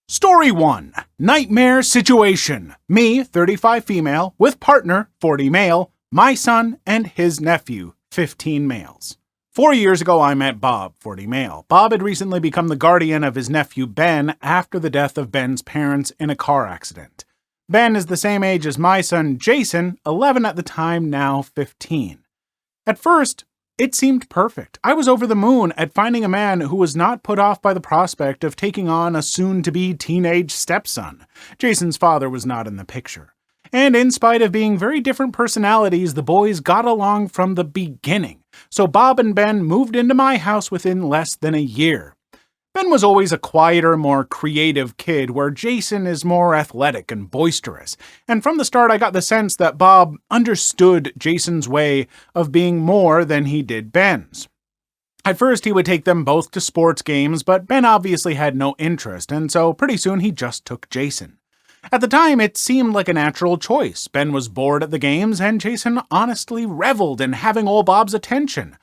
Story 1. Nightmare situation. Me, 35 female, with partner, 40 male, my son, and his nephew, 15 males. 4 years ago, I met Bob, 40 male. Bob had recently become the guardian of his nephew, Ben, after the death of Ben's parents in a car accident. Ben is the same age as my son, Jason, 11 at the time, now 15. At first, it seemed perfect. I was over the moon at finding a man who was not put off by the prospect of taking on a soon-to-be teenage stepson. Jason's father was not in the picture. And in spite of being very different personalities, the boys got along from the beginning. So Bob and Ben moved into my house within less than a year. Ben was always a quieter, more creative kid, where Jason is more athletic and boisterous. And from the start, I got the sense that Bob understood Jason's way of being more than he did Ben's. At first, he would take them both to sports games, but Ben obviously had no interest, and so pretty soon he just took Jason. At the time, it seemed like a natural choice. Ben was bored at the games, and Jason honestly reveled in having old Bob's attention.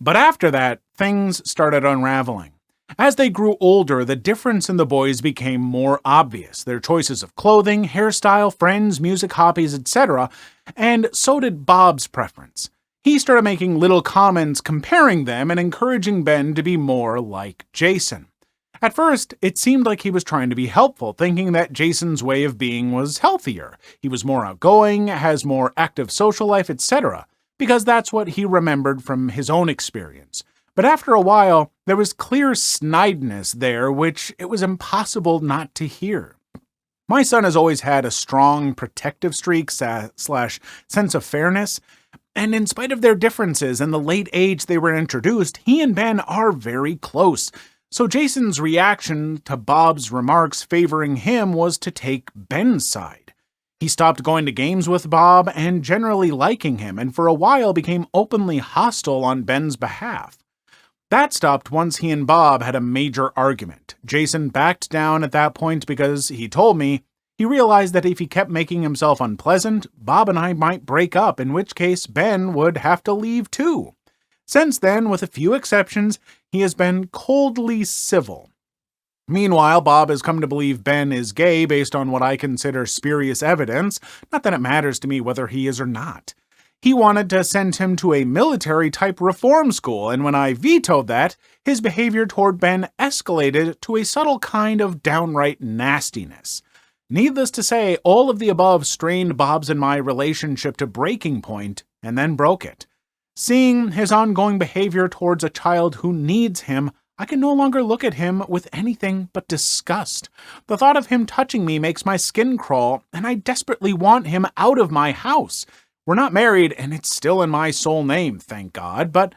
But after that, things started unraveling. As they grew older, the difference in the boys became more obvious. Their choices of clothing, hairstyle, friends, music, hobbies, etc., and so did Bob's preference. He started making little comments comparing them and encouraging Ben to be more like Jason. At first, it seemed like he was trying to be helpful, thinking that Jason's way of being was healthier. He was more outgoing, has more active social life, etc., because that's what he remembered from his own experience. But after a while, there was clear snideness there, which it was impossible not to hear. My son has always had a strong protective streak / sense of fairness, and in spite of their differences and the late age they were introduced, he and Ben are very close. So Jason's reaction to Bob's remarks favoring him was to take Ben's side. He stopped going to games with Bob and generally liking him, and for a while became openly hostile on Ben's behalf. That stopped once he and Bob had a major argument. Jason backed down at that point because, he told me, he realized that if he kept making himself unpleasant, Bob and I might break up, in which case Ben would have to leave too. Since then, with a few exceptions, he has been coldly civil. Meanwhile, Bob has come to believe Ben is gay based on what I consider spurious evidence, not that it matters to me whether he is or not. He wanted to send him to a military-type reform school, and when I vetoed that, his behavior toward Ben escalated to a subtle kind of downright nastiness. Needless to say, all of the above strained Bob's and my relationship to breaking point, and then broke it. Seeing his ongoing behavior towards a child who needs him, I can no longer look at him with anything but disgust. The thought of him touching me makes my skin crawl, and I desperately want him out of my house. We're not married, and it's still in my sole name, thank God, but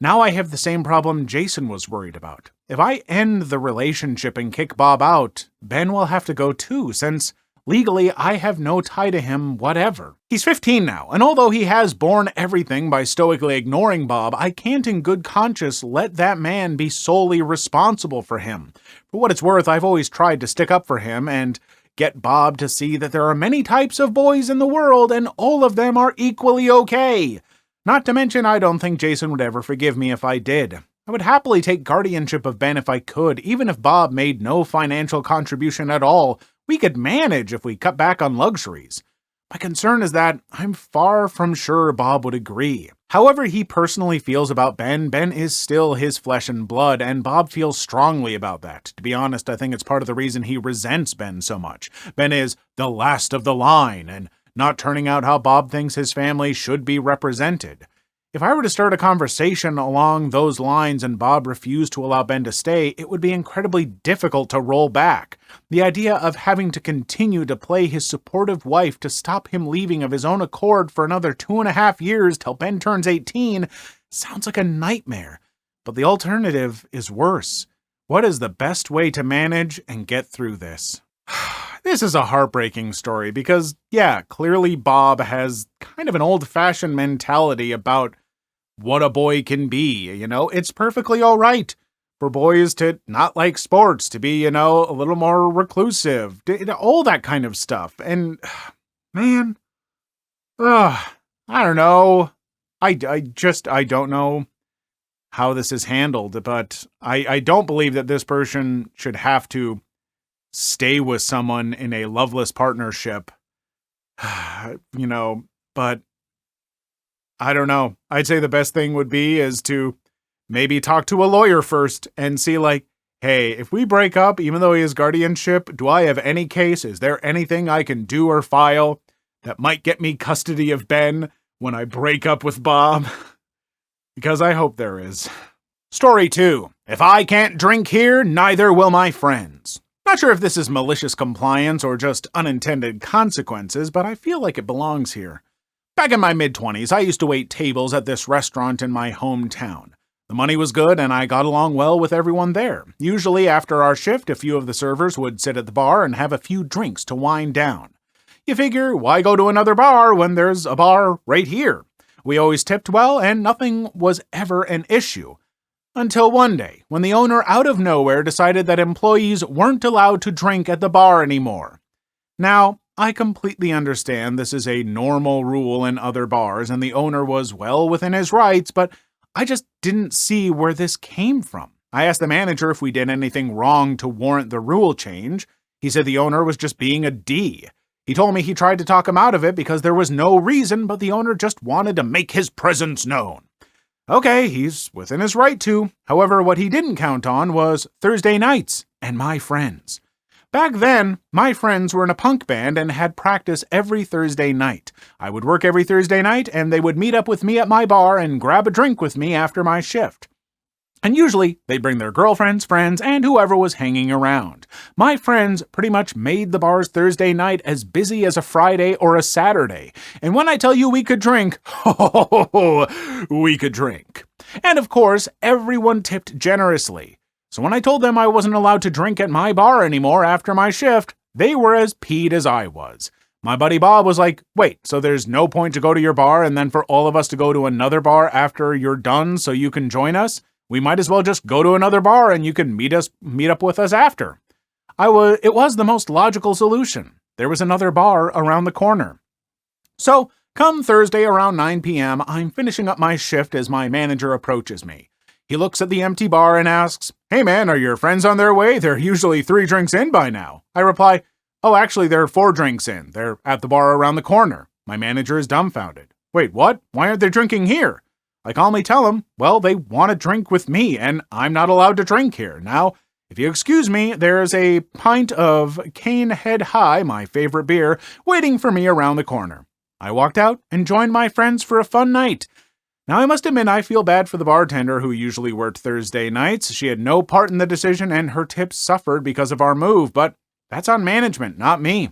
now I have the same problem Jason was worried about. If I end the relationship and kick Bob out, Ben will have to go too, since legally I have no tie to him whatever. He's 15 now, and although he has borne everything by stoically ignoring Bob, I can't in good conscience let that man be solely responsible for him. For what it's worth, I've always tried to stick up for him and get Bob to see that there are many types of boys in the world, and all of them are equally okay. Not to mention, I don't think Jason would ever forgive me if I did. I would happily take guardianship of Ben if I could, even if Bob made no financial contribution at all. We could manage if we cut back on luxuries. My concern is that I'm far from sure Bob would agree. However he personally feels about Ben, Ben is still his flesh and blood, and Bob feels strongly about that. To be honest, I think it's part of the reason he resents Ben so much. Ben is the last of the line, and not turning out how Bob thinks his family should be represented. If I were to start a conversation along those lines and Bob refused to allow Ben to stay, it would be incredibly difficult to roll back. The idea of having to continue to play his supportive wife to stop him leaving of his own accord for another 2.5 years till Ben turns 18 sounds like a nightmare. But the alternative is worse. What is the best way to manage and get through this? This is a heartbreaking story because, yeah, clearly Bob has kind of an old-fashioned mentality about what a boy can be. It's perfectly all right for boys to not like sports, to be, a little more reclusive, all that kind of stuff. And, man, I don't know. I don't know how this is handled, but I don't believe that this person should have to stay with someone in a loveless partnership, but I don't know. I'd say the best thing would be is to maybe talk to a lawyer first and see like, hey, if we break up, even though he has guardianship, do I have any case? Is there anything I can do or file that might get me custody of Ben when I break up with Bob? Because I hope there is. Story 2. If I can't drink here, neither will my friends. Not sure if this is malicious compliance or just unintended consequences, but I feel like it belongs here. Back in my mid-20s, I used to wait tables at this restaurant in my hometown. The money was good, and I got along well with everyone there. Usually, after our shift, a few of the servers would sit at the bar and have a few drinks to wind down. You figure, why go to another bar when there's a bar right here? We always tipped well, and nothing was ever an issue. Until one day, when the owner out of nowhere decided that employees weren't allowed to drink at the bar anymore. Now, I completely understand this is a normal rule in other bars, and the owner was well within his rights, but I just didn't see where this came from. I asked the manager if we did anything wrong to warrant the rule change. He said the owner was just being a D. He told me he tried to talk him out of it because there was no reason, but the owner just wanted to make his presence known. Okay, he's within his right to. However, what he didn't count on was Thursday nights and my friends. Back then, my friends were in a punk band and had practice every Thursday night. I would work every Thursday night, and they would meet up with me at my bar and grab a drink with me after my shift. And usually, they'd bring their girlfriends, friends, and whoever was hanging around. My friends pretty much made the bar's Thursday night as busy as a Friday or a Saturday. And when I tell you we could drink, we could drink. And of course, everyone tipped generously. So when I told them I wasn't allowed to drink at my bar anymore after my shift, they were as peeved as I was. My buddy Bob was like, wait, so there's no point to go to your bar and then for all of us to go to another bar after you're done so you can join us? We might as well just go to another bar and you can meet up with us after. It was the most logical solution. There was another bar around the corner. So, come Thursday around 9 p.m., I'm finishing up my shift as my manager approaches me. He looks at the empty bar and asks, hey man, are your friends on their way? They're usually 3 drinks in by now. I reply, oh, actually, they're 4 drinks in. They're at the bar around the corner. My manager is dumbfounded. Wait, what? Why aren't they drinking here? I calmly tell him, well, they want to drink with me, and I'm not allowed to drink here. Now, if you excuse me, there's a pint of Cane Head High, my favorite beer, waiting for me around the corner. I walked out and joined my friends for a fun night. Now, I must admit I feel bad for the bartender who usually worked Thursday nights. She had no part in the decision and her tips suffered because of our move, but that's on management, not me.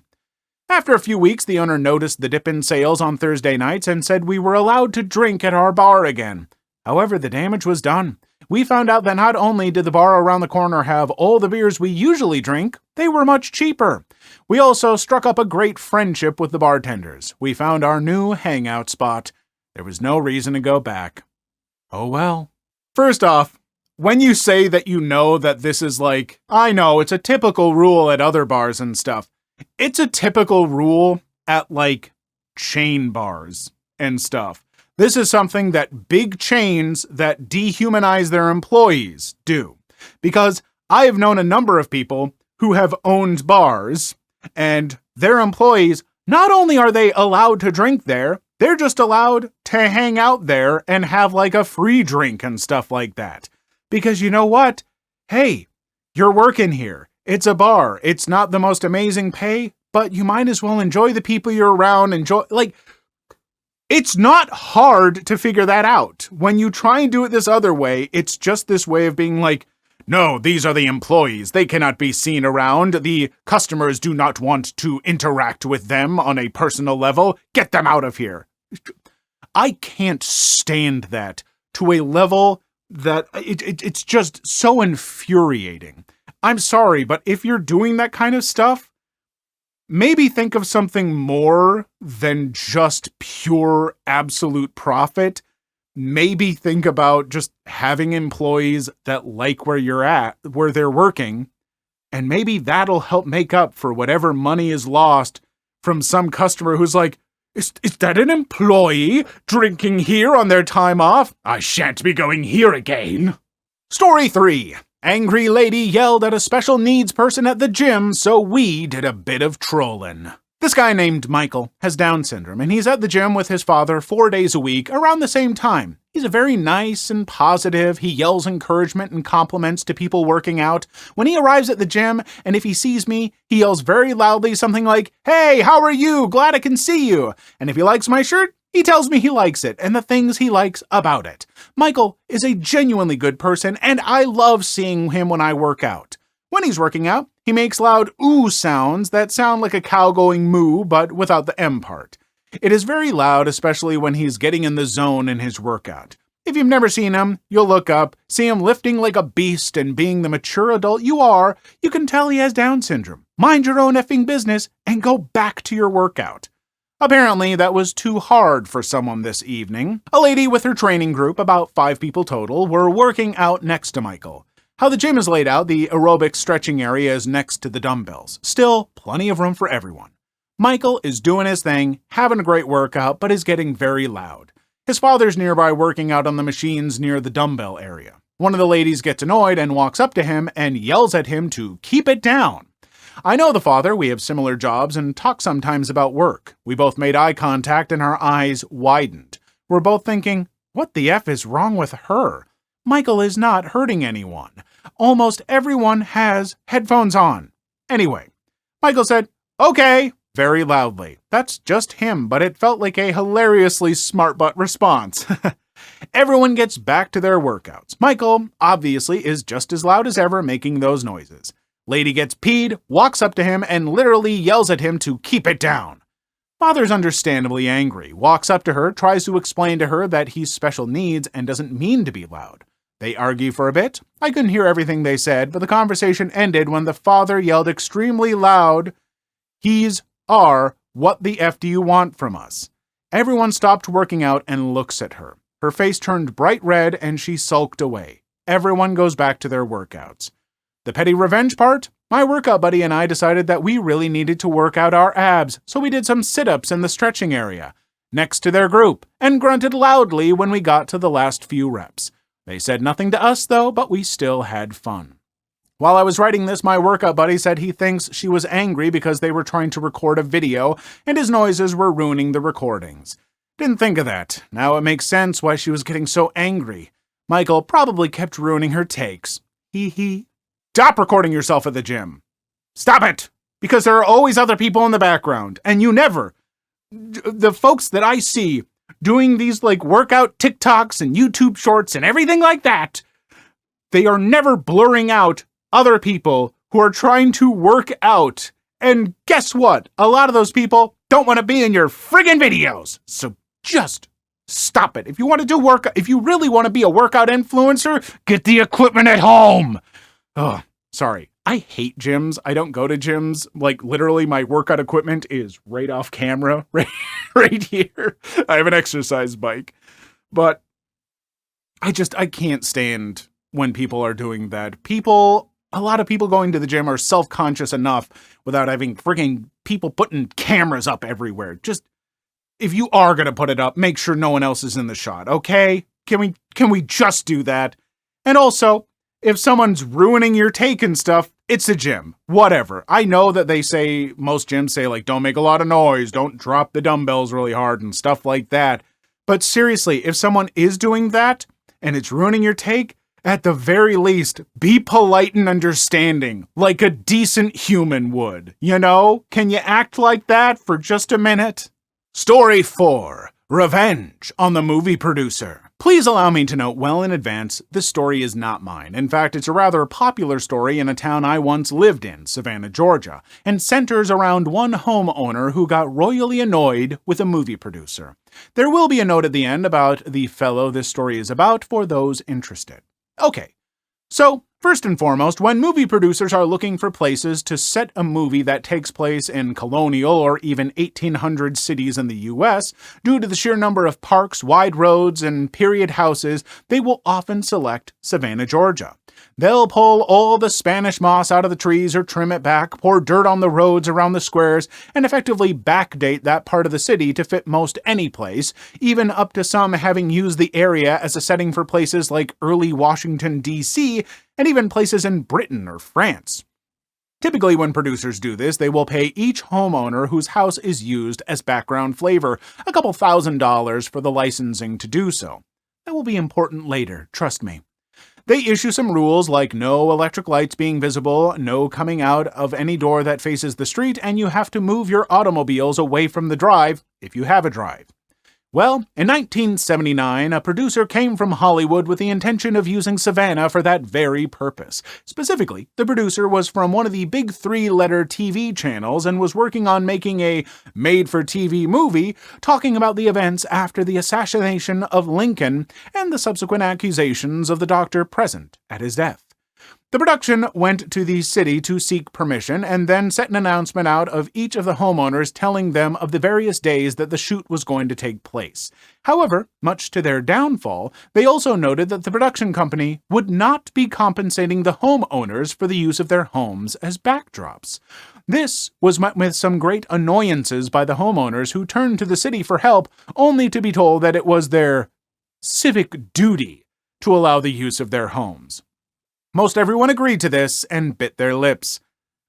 After a few weeks, the owner noticed the dip in sales on Thursday nights and said we were allowed to drink at our bar again. However, the damage was done. We found out that not only did the bar around the corner have all the beers we usually drink, they were much cheaper. We also struck up a great friendship with the bartenders. We found our new hangout spot. There was no reason to go back. Oh well. First off, when you say that you know that this is like, I know, it's a typical rule at other bars and stuff. It's a typical rule at like chain bars and stuff. This is something that big chains that dehumanize their employees do. Because I have known a number of people who have owned bars and their employees, not only are they allowed to drink there, they're just allowed to hang out there and have like a free drink and stuff like that. Because you know what? Hey, you're working here. It's a bar. It's not the most amazing pay, but you might as well enjoy the people you're around. It's not hard to figure that out. When you try and do it this other way, it's just this way of being like, no, these are the employees. They cannot be seen around. The customers do not want to interact with them on a personal level. Get them out of here. I can't stand that to a level that it's just so infuriating. I'm sorry, but if you're doing that kind of stuff, maybe think of something more than just pure absolute profit. Maybe think about just having employees that like where you're at, where they're working, and maybe that'll help make up for whatever money is lost from some customer who's like, is that an employee drinking here on their time off? I shan't be going here again. Story 3. Angry lady yelled at a special needs person at the gym, so we did a bit of trolling. This guy named Michael has Down syndrome, and he's at the gym with his father 4 days a week around the same time. He's a very nice and positive. He yells encouragement and compliments to people working out. When he arrives at the gym, and if he sees me, he yells very loudly something like, "Hey, how are you? Glad I can see you." And if he likes my shirt, he tells me he likes it and the things he likes about it. Michael is a genuinely good person, and I love seeing him when I work out. When he's working out, he makes loud ooh sounds that sound like a cow going moo, but without the M part. It is very loud, especially when he's getting in the zone in his workout. If you've never seen him, you'll look up, see him lifting like a beast, and being the mature adult you are, you can tell he has Down syndrome. Mind your own effing business and go back to your workout. Apparently, that was too hard for someone this evening. A lady with her training group, about 5 people total, were working out next to Michael. How the gym is laid out, the aerobic stretching area is next to the dumbbells. Still, plenty of room for everyone. Michael is doing his thing, having a great workout, but is getting very loud. His father's nearby working out on the machines near the dumbbell area. One of the ladies gets annoyed and walks up to him and yells at him to keep it down. I know the father, we have similar jobs and talk sometimes about work. We both made eye contact and our eyes widened. We're both thinking, what the F is wrong with her? Michael is not hurting anyone. Almost everyone has headphones on. Anyway, Michael said, "Okay," very loudly. That's just him, but it felt like a hilariously smart butt response. Everyone gets back to their workouts. Michael, obviously, is just as loud as ever making those noises. Lady gets peed, walks up to him, and literally yells at him to keep it down. Father's understandably angry, walks up to her, tries to explain to her that he's special needs and doesn't mean to be loud. They argue for a bit. I couldn't hear everything they said, but the conversation ended when the father yelled extremely loud, "He's are, what the F do you want from us?" Everyone stopped working out and looks at her. Her face turned bright red and she sulked away. Everyone goes back to their workouts. The petty revenge part? My workout buddy and I decided that we really needed to work out our abs, so we did some sit-ups in the stretching area, next to their group, and grunted loudly when we got to the last few reps. They said nothing to us, though, but we still had fun. While I was writing this, my workout buddy said he thinks she was angry because they were trying to record a video, and his noises were ruining the recordings. Didn't think of that. Now it makes sense why she was getting so angry. Michael probably kept ruining her takes. Hee hee. Stop recording yourself at the gym. Stop it! Because there are always other people in the background, and you never. The folks that I see doing these workout TikToks and YouTube shorts and everything like that, they are never blurring out other people who are trying to work out. And guess what? A lot of those people don't want to be in your friggin' videos. So just stop it. If you want to do workout, if you really want to be a workout influencer, get the equipment at home. Oh, sorry. I hate gyms. I don't go to gyms. Literally, my workout equipment is right off camera, right here. I have an exercise bike. But I can't stand when people are doing that. A lot of people going to the gym are self-conscious enough without having frigging people putting cameras up everywhere. Just, if you are going to put it up, make sure no one else is in the shot, okay? Can we just do that? And also, if someone's ruining your take and stuff, it's a gym. Whatever. I know that most gyms say, don't make a lot of noise, don't drop the dumbbells really hard and stuff like that. But seriously, if someone is doing that and it's ruining your take, at the very least, be polite and understanding, like a decent human would. You know? Can you act like that for just a minute? Story 4. Revenge on the movie producer. Please allow me to note well in advance, this story is not mine. In fact, it's a rather popular story in a town I once lived in, Savannah, Georgia, and centers around one homeowner who got royally annoyed with a movie producer. There will be a note at the end about the fellow this story is about for those interested. Okay, so first and foremost, when movie producers are looking for places to set a movie that takes place in colonial or even 1800 cities in the US, due to the sheer number of parks, wide roads, and period houses, they will often select Savannah, Georgia. They'll pull all the Spanish moss out of the trees or trim it back, pour dirt on the roads around the squares, and effectively backdate that part of the city to fit most any place, even up to some having used the area as a setting for places like early Washington, D.C., and even places in Britain or France. Typically, when producers do this, they will pay each homeowner whose house is used as background flavor a couple $1,000s for the licensing to do so. That will be important later, trust me. They issue some rules like no electric lights being visible, no coming out of any door that faces the street, and you have to move your automobiles away from the drive, if you have a drive. Well, in 1979, a producer came from Hollywood with the intention of using Savannah for that very purpose. Specifically, the producer was from one of the big 3-letter TV channels and was working on making a made-for-TV movie talking about the events after the assassination of Lincoln and the subsequent accusations of the doctor present at his death. The production went to the city to seek permission and then set an announcement out of each of the homeowners telling them of the various days that the shoot was going to take place. However, much to their downfall, they also noted that the production company would not be compensating the homeowners for the use of their homes as backdrops. This was met with some great annoyances by the homeowners who turned to the city for help, only to be told that it was their civic duty to allow the use of their homes. Most everyone agreed to this and bit their lips.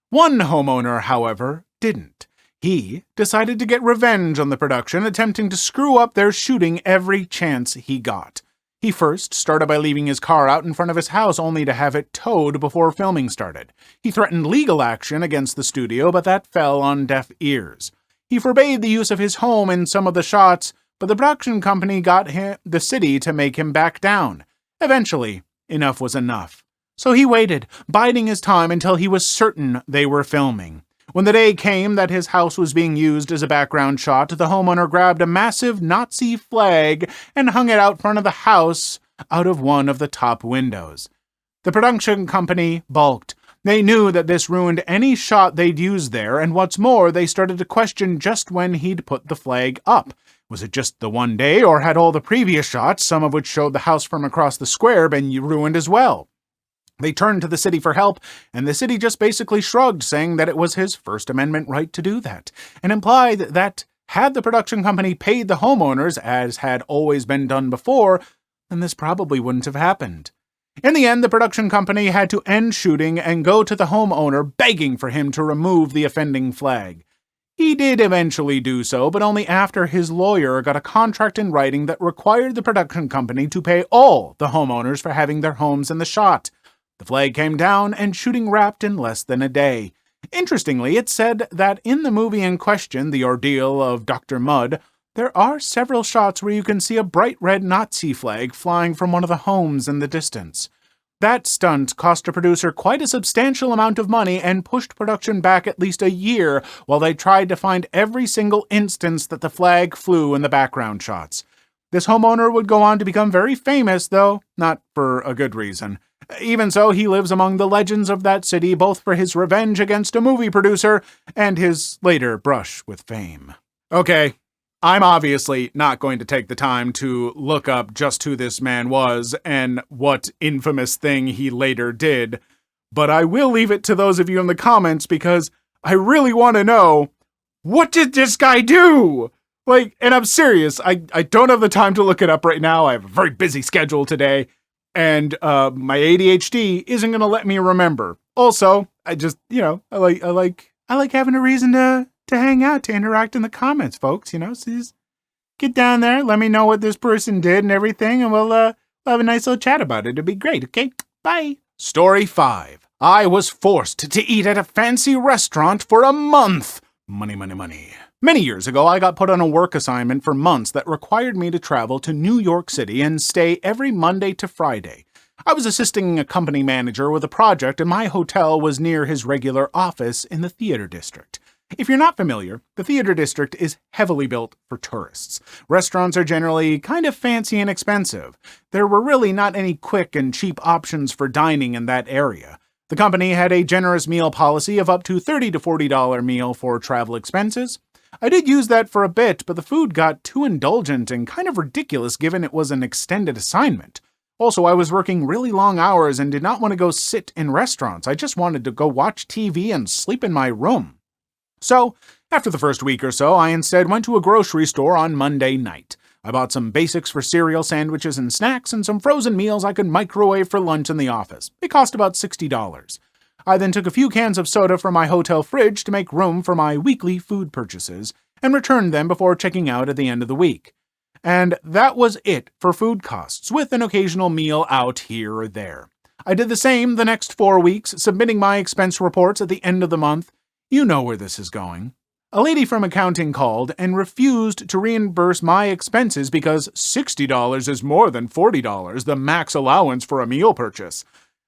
One homeowner, however, didn't. He decided to get revenge on the production, attempting to screw up their shooting every chance he got. He first started by leaving his car out in front of his house only to have it towed before filming started. He threatened legal action against the studio, but that fell on deaf ears. He forbade the use of his home in some of the shots, but the production company got the city to make him back down. Eventually, enough was enough. So he waited, biding his time until he was certain they were filming. When the day came that his house was being used as a background shot, the homeowner grabbed a massive Nazi flag and hung it out front of the house out of one of the top windows. The production company balked. They knew that this ruined any shot they'd used there, and what's more, they started to question just when he'd put the flag up. Was it just the one day, or had all the previous shots, some of which showed the house from across the square, been ruined as well? They turned to the city for help, and the city just basically shrugged, saying that it was his First Amendment right to do that, and implied that had the production company paid the homeowners, as had always been done before, then this probably wouldn't have happened. In the end, the production company had to end shooting and go to the homeowner begging for him to remove the offending flag. He did eventually do so, but only after his lawyer got a contract in writing that required the production company to pay all the homeowners for having their homes in the shot. The flag came down and shooting wrapped in less than a day. Interestingly, it said that in the movie in question, The Ordeal of Dr. Mudd, there are several shots where you can see a bright red Nazi flag flying from one of the homes in the distance. That stunt cost a producer quite a substantial amount of money and pushed production back at least a year while they tried to find every single instance that the flag flew in the background shots. This homeowner would go on to become very famous, though not for a good reason. Even so, he lives among the legends of that city, both for his revenge against a movie producer and his later brush with fame. Okay, I'm obviously not going to take the time to look up just who this man was and what infamous thing he later did, but I will leave it to those of you in the comments because I really want to know, what did this guy do? And I'm serious, I don't have the time to look it up right now. I have a very busy schedule today. And my ADHD isn't going to let me remember. Also, I just, I like having a reason to hang out, to interact in the comments, folks. So just get down there, let me know what this person did and everything, and we'll have a nice little chat about it. It'll be great, okay? Bye. Story 5. I was forced to eat at a fancy restaurant for a month. Money, money, money. Many years ago, I got put on a work assignment for months that required me to travel to New York City and stay every Monday to Friday. I was assisting a company manager with a project, and my hotel was near his regular office in the theater district. If you're not familiar, the theater district is heavily built for tourists. Restaurants are generally kind of fancy and expensive. There were really not any quick and cheap options for dining in that area. The company had a generous meal policy of up to $30 to $40 meal for travel expenses. I did use that for a bit, but the food got too indulgent and kind of ridiculous given it was an extended assignment. Also, I was working really long hours and did not want to go sit in restaurants. I just wanted to go watch TV and sleep in my room. So, after the first week or so, I instead went to a grocery store on Monday night. I bought some basics for cereal, sandwiches, and snacks, and some frozen meals I could microwave for lunch in the office. It cost about $60. I then took a few cans of soda from my hotel fridge to make room for my weekly food purchases, and returned them before checking out at the end of the week. And that was it for food costs, with an occasional meal out here or there. I did the same the next 4 weeks, submitting my expense reports at the end of the month. You know where this is going. A lady from accounting called and refused to reimburse my expenses because $60 is more than $40, the max allowance for a meal purchase.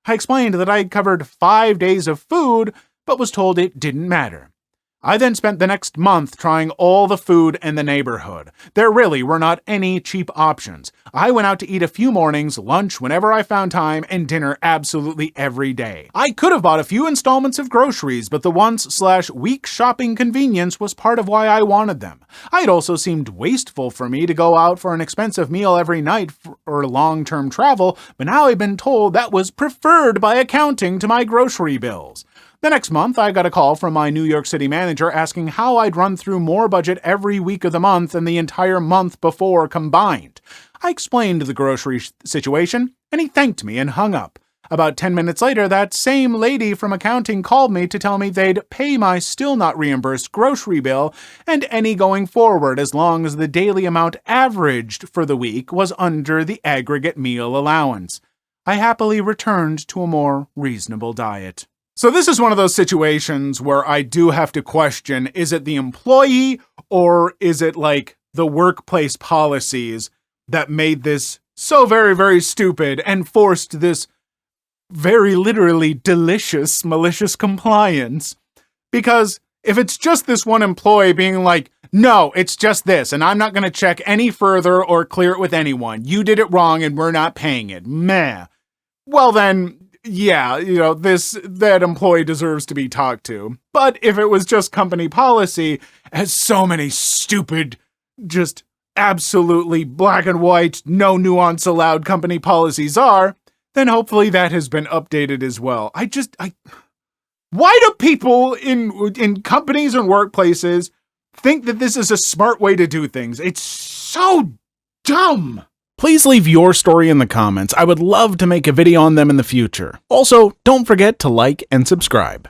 I explained that I had covered 5 days of food, but was told it didn't matter. I then spent the next month trying all the food in the neighborhood. There really were not any cheap options. I went out to eat a few mornings, lunch whenever I found time, and dinner absolutely every day. I could have bought a few installments of groceries, but the once/week shopping convenience was part of why I wanted them. It also seemed wasteful for me to go out for an expensive meal every night for long-term travel, but now I've been told that was preferred by accounting to my grocery bills. The next month, I got a call from my New York City manager asking how I'd run through more budget every week of the month than the entire month before combined. I explained the grocery situation, and he thanked me and hung up. About 10 minutes later, that same lady from accounting called me to tell me they'd pay my still not reimbursed grocery bill and any going forward as long as the daily amount averaged for the week was under the aggregate meal allowance. I happily returned to a more reasonable diet. So this is one of those situations where I do have to question, is it the employee or is it like the workplace policies that made this so very, very stupid and forced this very literally delicious, malicious compliance? Because if it's just this one employee being like, no, it's just this, and I'm not going to check any further or clear it with anyone. You did it wrong and we're not paying it. Meh. Well then, yeah, that employee deserves to be talked to. But if it was just company policy, as so many stupid, just absolutely black and white, no nuance allowed company policies are, then hopefully that has been updated as well. Why do people in companies and workplaces think that this is a smart way to do things? It's so dumb. Please leave your story in the comments. I would love to make a video on them in the future. Also, don't forget to like and subscribe.